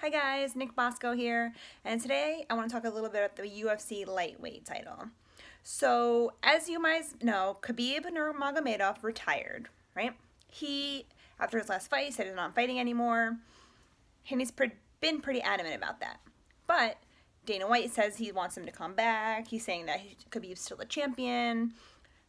Hi guys, Nick Bosco here, and today I want to talk a little bit about the UFC lightweight title. So, as you might know, Khabib Nurmagomedov retired, right? He, after his last fight, said he's not fighting anymore, and he's been pretty adamant about that. But Dana White says he wants him to come back. He's saying that Khabib's still a champion.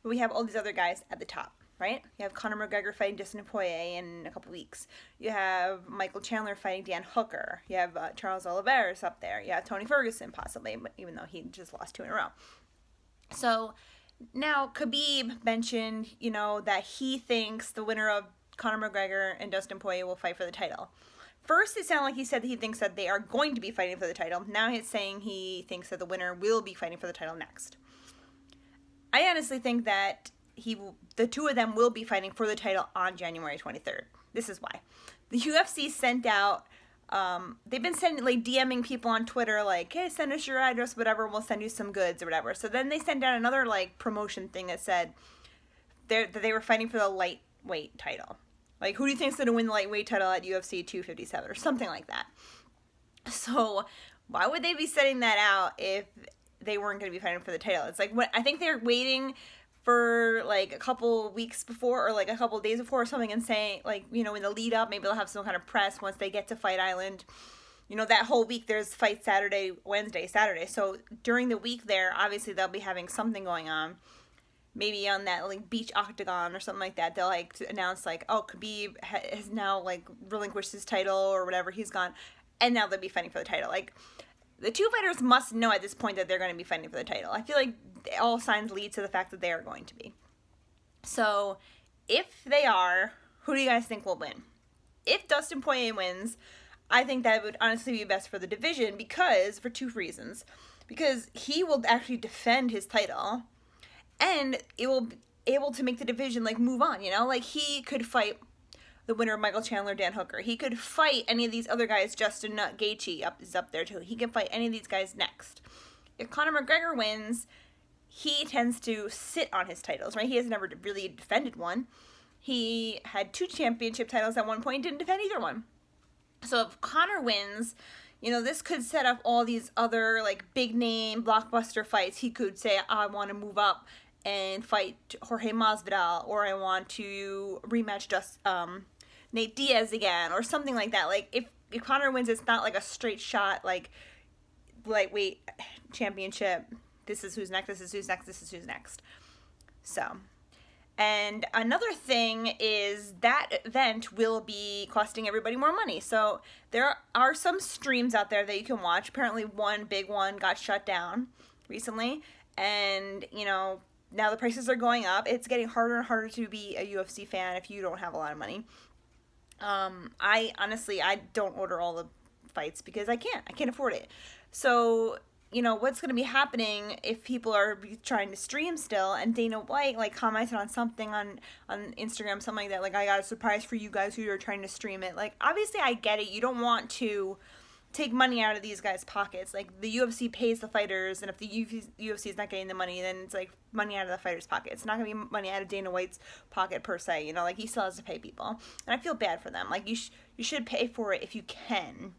But we have all these other guys at the top, right? You have Conor McGregor fighting Dustin Poirier in a couple weeks. You have Michael Chandler fighting Dan Hooker. You have Charles Oliveira's up there. You have Tony Ferguson possibly, even though he just lost 2 in a row. So now Khabib mentioned, that he thinks the winner of Conor McGregor and Dustin Poirier will fight for the title. First, it sounded like he said that he thinks that they are going to be fighting for the title. Now he's saying he thinks that the winner will be fighting for the title next. I honestly think that the two of them will be fighting for the title on January 23rd. This is why. The UFC sent out, they've been DMing people on Twitter like, hey, send us your address, whatever, we'll send you some goods or whatever. So then they sent out another promotion thing that said that they were fighting for the lightweight title. Like, who do you think's going to win the lightweight title at UFC 257 or something like that? So why would they be setting that out if they weren't going to be fighting for the title? It's like, I think they're waiting for a couple weeks before or a couple days before or something and saying in the lead up, maybe they'll have some kind of press once they get to Fight Island. That whole week there's fight Saturday, Wednesday, Saturday. So during the week there, obviously they'll be having something going on. Maybe on that beach octagon or something like that, they'll announce oh, Khabib has now relinquished his title or whatever, he's gone, and now they'll be fighting for the title. The two fighters must know at this point that they're going to be fighting for the title. I feel like all signs lead to the fact that they are going to be. So, if they are, who do you guys think will win? If Dustin Poirier wins, I think that would honestly be best for the division for 2 reasons. Because he will actually defend his title, and it will be able to make the division move on, he could fight the winner of Michael Chandler, Dan Hooker. He could fight any of these other guys. Justin Gaethje is up there too. He can fight any of these guys next. If Conor McGregor wins, he tends to sit on his titles, right? He has never really defended one. He had 2 championship titles at one point, didn't defend either one. So if Conor wins, this could set up all these other big name blockbuster fights. He could say, I want to move up and fight Jorge Masvidal, or I want to rematch Nate Diaz again, or something like that. If Conor wins, it's not a straight shot lightweight championship. This is who's next, this is who's next, this is who's next. So, and another thing is that event will be costing everybody more money. So there are some streams out there that you can watch. Apparently one big one got shut down recently, and now the prices are going up. It's getting harder and harder to be a UFC fan if you don't have a lot of money. I don't order all the fights because I can't afford it. So, what's going to be happening if people are trying to stream still, and Dana White, commented on something on Instagram, something like that, I got a surprise for you guys who are trying to stream it. Obviously I get it. You don't want to take money out of these guys' pockets. The UFC pays the fighters, and if the UFC is not getting the money, then it's money out of the fighters' pocket. It's not going to be money out of Dana White's pocket per se. He still has to pay people, and I feel bad for them. You should pay for it if you can.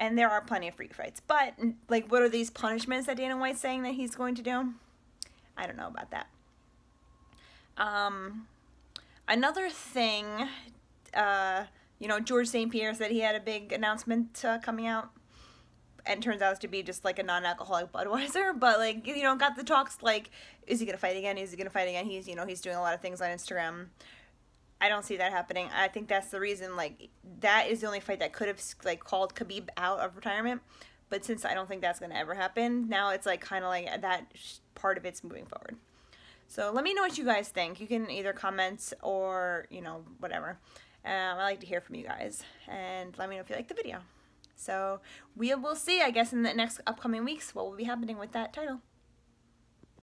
And there are plenty of free fights. But, what are these punishments that Dana White's saying that he's going to do? I don't know about that. Another thing, George St. Pierre said he had a big announcement coming out. And turns out to be just a non-alcoholic Budweiser. But, got the talks is he going to fight again? Is he going to fight again? He's doing a lot of things on Instagram. I don't see that happening. I think that's the reason, that is the only fight that could have, called Khabib out of retirement. But since I don't think that's going to ever happen, now it's, kind of that part of it's moving forward. So let me know what you guys think. You can either comment or, whatever. I like to hear from you guys. And let me know if you like the video. So we will see, I guess, in the next upcoming weeks what will be happening with that title.